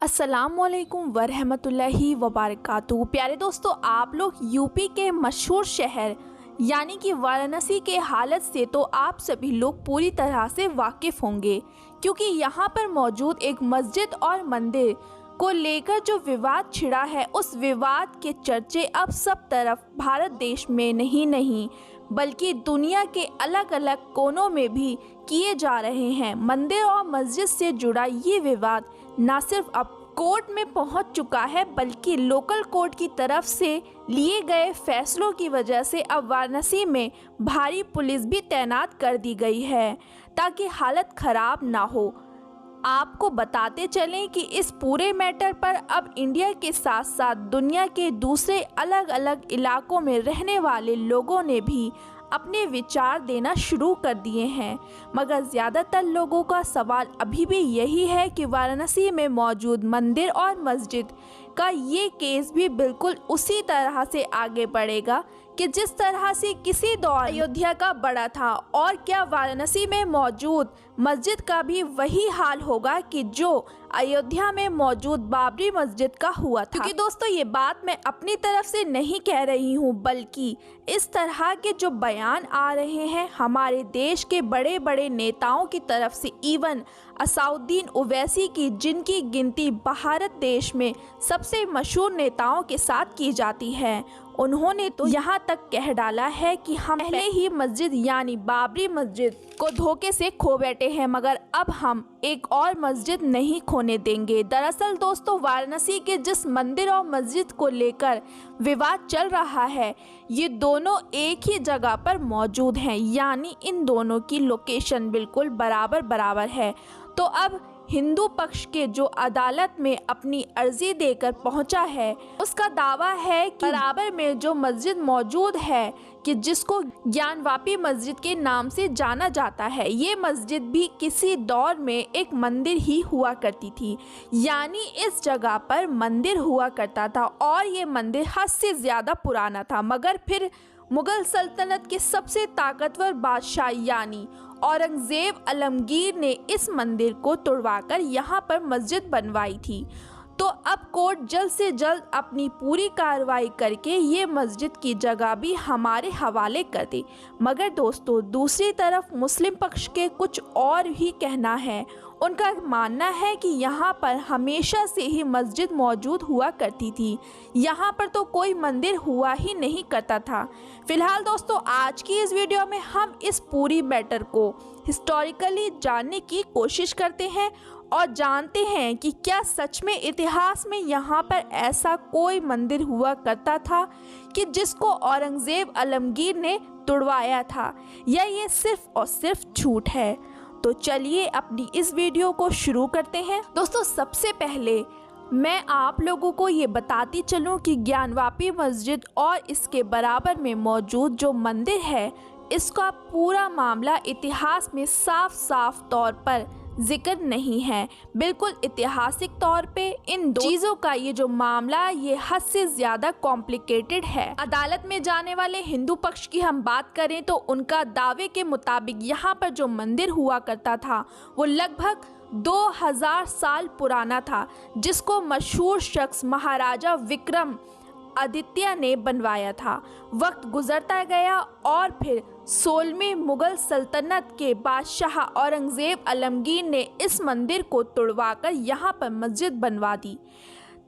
अस्सलामुअलैकुम वरहमतुल्लाहि वबरकातुहू। प्यारे दोस्तों, आप लोग यूपी के मशहूर शहर यानी कि वाराणसी के हालत से तो आप सभी लोग पूरी तरह से वाकिफ़ होंगे, क्योंकि यहाँ पर मौजूद एक मस्जिद और मंदिर को लेकर जो विवाद छिड़ा है, उस विवाद के चर्चे अब सब तरफ भारत देश में नहीं बल्कि दुनिया के अलग अलग कोनों में भी किए जा रहे हैं। मंदिर और मस्जिद से जुड़ा ये विवाद न सिर्फ अब कोर्ट में पहुंच चुका है, बल्कि लोकल कोर्ट की तरफ से लिए गए फैसलों की वजह से अब वाराणसी में भारी पुलिस भी तैनात कर दी गई है ताकि हालत ख़राब ना हो। आपको बताते चलें कि इस पूरे मैटर पर अब इंडिया के साथ साथ दुनिया के दूसरे अलग अलग इलाकों में रहने वाले लोगों ने भी अपने विचार देना शुरू कर दिए हैं, मगर ज़्यादातर लोगों का सवाल अभी भी यही है कि वाराणसी में मौजूद मंदिर और मस्जिद का ये केस भी बिल्कुल उसी तरह से आगे बढ़ेगा कि जिस तरह से किसी दौर अयोध्या का बड़ा था, और क्या वाराणसी में मौजूद मस्जिद का भी वही हाल होगा कि जो अयोध्या में मौजूद बाबरी मस्जिद का हुआ था। क्योंकि दोस्तों, ये बात मैं अपनी तरफ से नहीं कह रही हूँ, बल्कि इस तरह के जो बयान आ रहे हैं हमारे देश के बड़े बड़े नेताओं की तरफ से, इवन असाउद्दीन ओवैसी की, जिनकी गिनती भारत देश में सबसे मशहूर नेताओं के साथ की जाती है, उन्होंने तो यहाँ तक कह डाला है कि हम पहले ही मस्जिद यानी बाबरी मस्जिद को धोखे से खो बैठे हैं, मगर अब हम एक और मस्जिद नहीं खोने देंगे। दरअसल दोस्तों, वाराणसी के जिस मंदिर और मस्जिद को लेकर विवाद चल रहा है, ये दोनों एक ही जगह पर मौजूद हैं, यानी इन दोनों की लोकेशन बिल्कुल बराबर है। तो अब हिंदू पक्ष के जो अदालत में अपनी अर्जी देकर पहुंचा है, उसका दावा है कि बराबर में जो मस्जिद मौजूद है कि जिसको ज्ञानवापी मस्जिद के नाम से जाना जाता है, ये मस्जिद भी किसी दौर में एक मंदिर ही हुआ करती थी, यानी इस जगह पर मंदिर हुआ करता था और ये मंदिर हद से ज़्यादा पुराना था। मगर फिर मुग़ल सल्तनत के सबसे ताकतवर बादशाह यानी औरंगज़ेब आलमगीर ने इस मंदिर को तुड़वाकर यहाँ पर मस्जिद बनवाई थी। तो अब कोर्ट जल्द से जल्द अपनी पूरी कार्रवाई करके ये मस्जिद की जगह भी हमारे हवाले कर दी। मगर दोस्तों, दूसरी तरफ मुस्लिम पक्ष के कुछ और ही कहना है। उनका मानना है कि यहाँ पर हमेशा से ही मस्जिद मौजूद हुआ करती थी, यहाँ पर तो कोई मंदिर हुआ ही नहीं करता था। फिलहाल दोस्तों, आज की इस वीडियो में हम इस पूरी मैटर को हिस्टोरिकली जानने की कोशिश करते हैं और जानते हैं कि क्या सच में इतिहास में यहाँ पर ऐसा कोई मंदिर हुआ करता था कि जिसको औरंगज़ेब आलमगीर ने तुड़वाया था, या ये सिर्फ और सिर्फ झूठ है। तो चलिए अपनी इस वीडियो को शुरू करते हैं। दोस्तों, सबसे पहले मैं आप लोगों को ये बताती चलूँ कि ज्ञानवापी मस्जिद और इसके बराबर में मौजूद जो मंदिर है, इसका पूरा मामला इतिहास में साफ तौर पर जिक्र नहीं है। बिल्कुल ऐतिहासिक तौर पे इन दो चीज़ों का ये जो मामला, ये हद से ज़्यादा कॉम्प्लिकेटेड है। अदालत में जाने वाले हिंदू पक्ष की हम बात करें तो उनका दावे के मुताबिक यहाँ पर जो मंदिर हुआ करता था वो लगभग 2000 साल पुराना था, जिसको मशहूर शख्स महाराजा विक्रम आदित्य ने बनवाया था। वक्त गुजरता गया और फिर 16वीं मुग़ल सल्तनत के बादशाह औरंगज़ेब आलमगीर ने इस मंदिर को तुड़वाकर यहाँ पर मस्जिद बनवा दी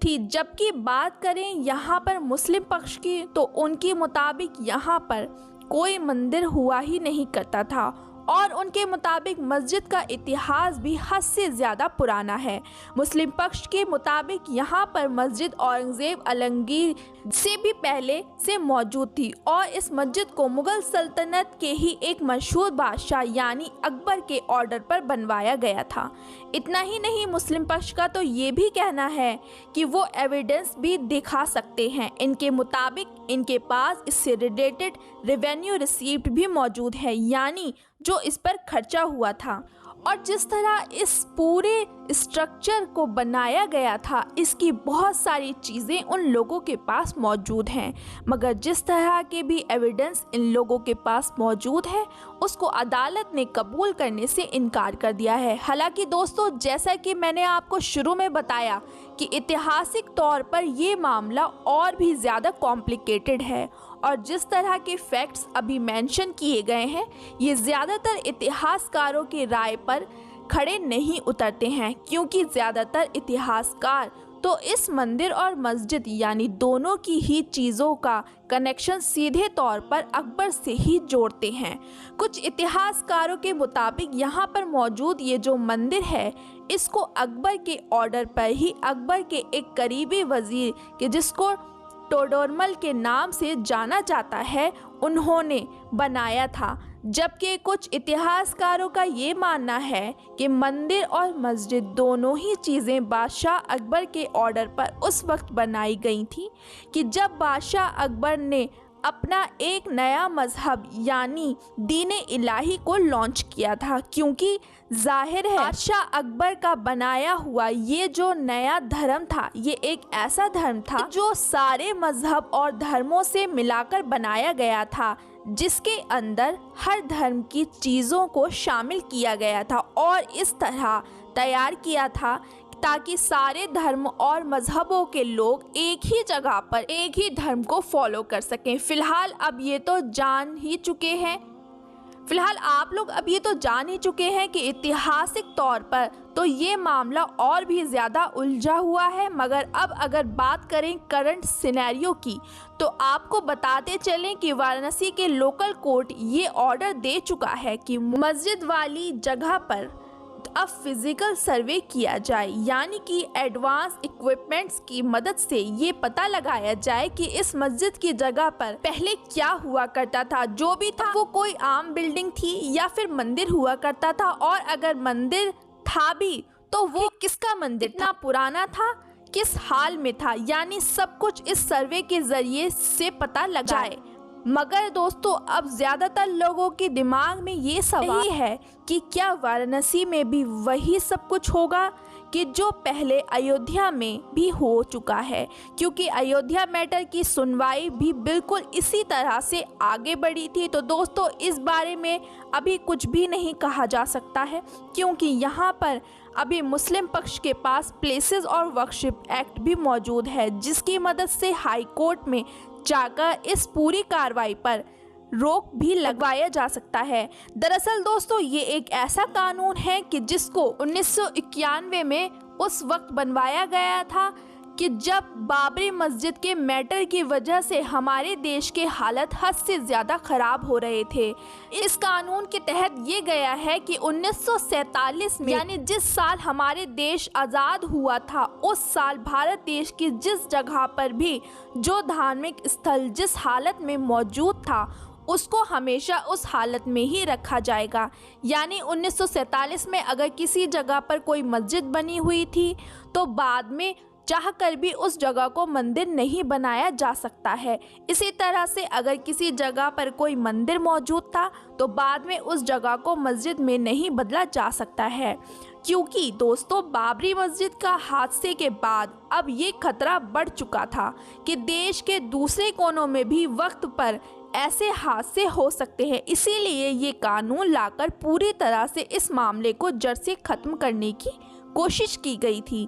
थी। जबकि बात करें यहाँ पर मुस्लिम पक्ष की, तो उनके मुताबिक यहाँ पर कोई मंदिर हुआ ही नहीं करता था और उनके मुताबिक मस्जिद का इतिहास भी हद से ज़्यादा पुराना है। मुस्लिम पक्ष के मुताबिक यहाँ पर मस्जिद औरंगज़ेब आलमगीर से भी पहले से मौजूद थी और इस मस्जिद को मुग़ल सल्तनत के ही एक मशहूर बादशाह यानी अकबर के ऑर्डर पर बनवाया गया था। इतना ही नहीं, मुस्लिम पक्ष का तो ये भी कहना है कि वो एविडेंस भी दिखा सकते हैं। इनके मुताबिक इनके पास इससे रिलेटेड रेवेन्यू रिसीप्ट भी मौजूद है, यानी जो इस पर खर्चा हुआ था। और जिस तरह इस पूरे स्ट्रक्चर को बनाया गया था, इसकी बहुत सारी चीज़ें उन लोगों के पास मौजूद हैं, मगर जिस तरह के भी एविडेंस इन लोगों के पास मौजूद है उसको अदालत ने कबूल करने से इनकार कर दिया है। हालांकि दोस्तों, जैसा कि मैंने आपको शुरू में बताया कि ऐतिहासिक तौर पर ये मामला और भी ज़्यादा कॉम्प्लिकेटेड है और जिस तरह के फैक्ट्स अभी मेंशन किए गए हैं ये ज़्यादातर इतिहासकारों की राय पर खड़े नहीं उतरते हैं, क्योंकि ज़्यादातर इतिहासकार तो इस मंदिर और मस्जिद यानी दोनों की ही चीज़ों का कनेक्शन सीधे तौर पर अकबर से ही जोड़ते हैं। कुछ इतिहासकारों के मुताबिक यहाँ पर मौजूद ये जो मंदिर है इसको अकबर के ऑर्डर पर ही अकबर के एक करीबी वजीर के जिसको टोडरमल के नाम से जाना जाता है उन्होंने बनाया था, जबकि कुछ इतिहासकारों का ये मानना है कि मंदिर और मस्जिद दोनों ही चीज़ें बादशाह अकबर के ऑर्डर पर उस वक्त बनाई गई थी कि जब बादशाह अकबर ने अपना एक नया मजहब यानी दीन इलाही को लॉन्च किया था, क्योंकि जाहिर है बादशाह अकबर का बनाया हुआ ये जो नया धर्म था ये एक ऐसा धर्म था जो सारे मजहब और धर्मों से मिलाकर बनाया गया था, जिसके अंदर हर धर्म की चीज़ों को शामिल किया गया था और इस तरह तैयार किया था ताकि सारे धर्म और मजहबों के लोग एक ही जगह पर एक ही धर्म को फॉलो कर सकें। फिलहाल आप लोग अब ये तो जान ही चुके हैं कि ऐतिहासिक तौर पर तो ये मामला और भी ज़्यादा उलझा हुआ है, मगर अब अगर बात करें करंट सिनेरियो की तो आपको बताते चलें कि वाराणसी के लोकल कोर्ट ये ऑर्डर दे चुका है कि मस्जिद वाली जगह पर अब फिजिकल सर्वे किया जाए, यानी कि एडवांस इक्विपमेंट्स की मदद से ये पता लगाया जाए कि इस मस्जिद की जगह पर पहले क्या हुआ करता था, जो भी था वो कोई आम बिल्डिंग थी या फिर मंदिर हुआ करता था, और अगर मंदिर था भी तो वो किसका मंदिर था, पुराना था, किस हाल में था, यानी सब कुछ इस सर्वे के जरिए से पता लग जाए। मगर दोस्तों, अब ज़्यादातर लोगों के दिमाग में ये सवाल है कि क्या वाराणसी में भी वही सब कुछ होगा कि जो पहले अयोध्या में भी हो चुका है, क्योंकि अयोध्या मैटर की सुनवाई भी बिल्कुल इसी तरह से आगे बढ़ी थी। तो दोस्तों, इस बारे में अभी कुछ भी नहीं कहा जा सकता है, क्योंकि यहाँ पर अभी मुस्लिम पक्ष के पास प्लेसेस और वर्शिप एक्ट भी मौजूद है, जिसकी मदद से हाई कोर्ट में जाकर इस पूरी कार्रवाई पर रोक भी लगवाया जा सकता है। दरअसल दोस्तों, ये एक ऐसा कानून है कि जिसको 1991 में उस वक्त बनवाया गया था कि जब बाबरी मस्जिद के मैटर की वजह से हमारे देश के हालत हद से ज़्यादा ख़राब हो रहे थे। इस कानून के तहत ये गया है कि 1947 में यानी जिस साल हमारे देश आज़ाद हुआ था उस साल भारत देश की जिस जगह पर भी जो धार्मिक स्थल जिस हालत में मौजूद था उसको हमेशा उस हालत में ही रखा जाएगा। यानी 1947 में अगर किसी जगह पर कोई मस्जिद बनी हुई थी तो बाद में चाहकर भी उस जगह को मंदिर नहीं बनाया जा सकता है। इसी तरह से अगर किसी जगह पर कोई मंदिर मौजूद था तो बाद में उस जगह को मस्जिद में नहीं बदला जा सकता है, क्योंकि दोस्तों बाबरी मस्जिद का हादसे के बाद अब ये खतरा बढ़ चुका था कि देश के दूसरे कोनों में भी वक्त पर ऐसे हादसे हो सकते हैं। इसीलिए ये कानून लाकर पूरी तरह से इस मामले को जड़ से ख़त्म करने की कोशिश की गई थी।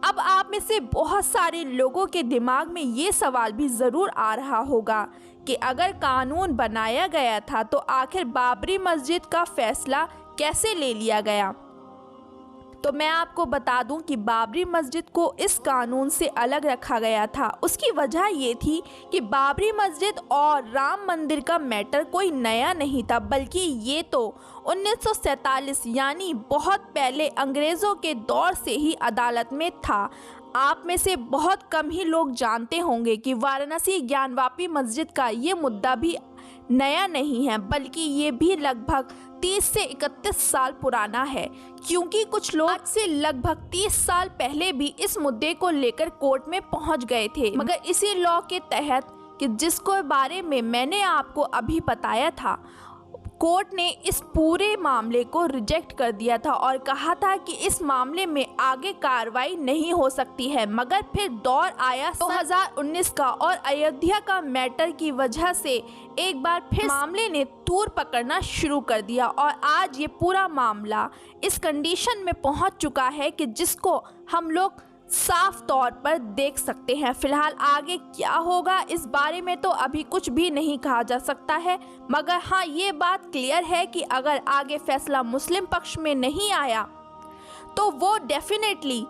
अब आप में से बहुत सारे लोगों के दिमाग में ये सवाल भी ज़रूर आ रहा होगा कि अगर कानून बनाया गया था तो आखिर बाबरी मस्जिद का फैसला कैसे ले लिया गया। तो मैं आपको बता दूं कि बाबरी मस्जिद को इस कानून से अलग रखा गया था। उसकी वजह ये थी कि बाबरी मस्जिद और राम मंदिर का मैटर कोई नया नहीं था, बल्कि ये तो 1947 यानी बहुत पहले अंग्रेज़ों के दौर से ही अदालत में था। आप में से बहुत कम ही लोग जानते होंगे कि वाराणसी ज्ञानवापी मस्जिद का ये मुद्दा भी नया नहीं है, बल्कि ये भी लगभग 30 से 31 साल पुराना है, क्योंकि कुछ लोग आज से लगभग 30 साल पहले भी इस मुद्दे को लेकर कोर्ट में पहुंच गए थे। मगर इसी लॉ के तहत कि जिसको बारे में मैंने आपको अभी बताया था, कोर्ट ने इस पूरे मामले को रिजेक्ट कर दिया था और कहा था कि इस मामले में आगे कार्रवाई नहीं हो सकती है। मगर फिर दौर आया 2019 का और अयोध्या का मैटर की वजह से एक बार फिर मामले ने तूर पकड़ना शुरू कर दिया और आज ये पूरा मामला इस कंडीशन में पहुंच चुका है कि जिसको हम लोग साफ तौर पर देख सकते हैं। फिलहाल आगे क्या होगा इस बारे में तो अभी कुछ भी नहीं कहा जा सकता है, मगर हाँ ये बात क्लियर है कि अगर आगे फैसला मुस्लिम पक्ष में नहीं आया तो वो डेफिनेटली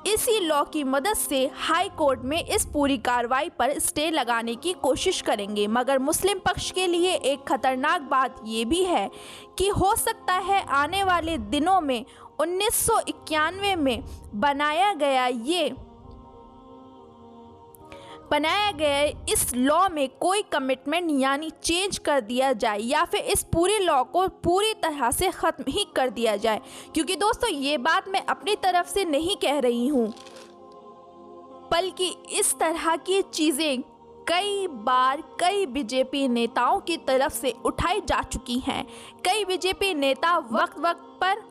इसी लॉ की मदद से हाई कोर्ट में इस पूरी कार्रवाई पर स्टे लगाने की कोशिश करेंगे। मगर मुस्लिम पक्ष के लिए एक खतरनाक बात ये भी है कि हो सकता है आने वाले दिनों में 1991 में बनाया गया इस लॉ में कोई कमिटमेंट यानी चेंज कर दिया जाए या फिर इस पूरे लॉ को पूरी तरह से ख़त्म ही कर दिया जाए। क्योंकि दोस्तों ये बात मैं अपनी तरफ से नहीं कह रही हूँ, बल्कि इस तरह की चीज़ें कई बार कई बीजेपी नेताओं की तरफ से उठाई जा चुकी हैं। कई बीजेपी नेता वक्त पर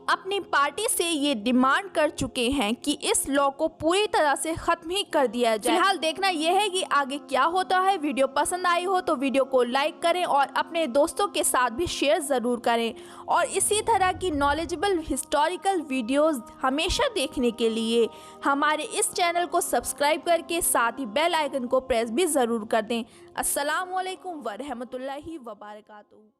अपनी पार्टी से ये डिमांड कर चुके हैं कि इस लॉ को पूरी तरह से ख़त्म ही कर दिया जाए। फिलहाल देखना यह है कि आगे क्या होता है। वीडियो पसंद आई हो तो वीडियो को लाइक करें और अपने दोस्तों के साथ भी शेयर ज़रूर करें। और इसी तरह की नॉलेजेबल हिस्टोरिकल वीडियोस हमेशा देखने के लिए हमारे इस चैनल को सब्सक्राइब करके साथ ही बेल आइकन को प्रेस भी ज़रूर कर दें। अस्सलाम वालेकुम व रहमतुल्लाहि व बरकातुहू।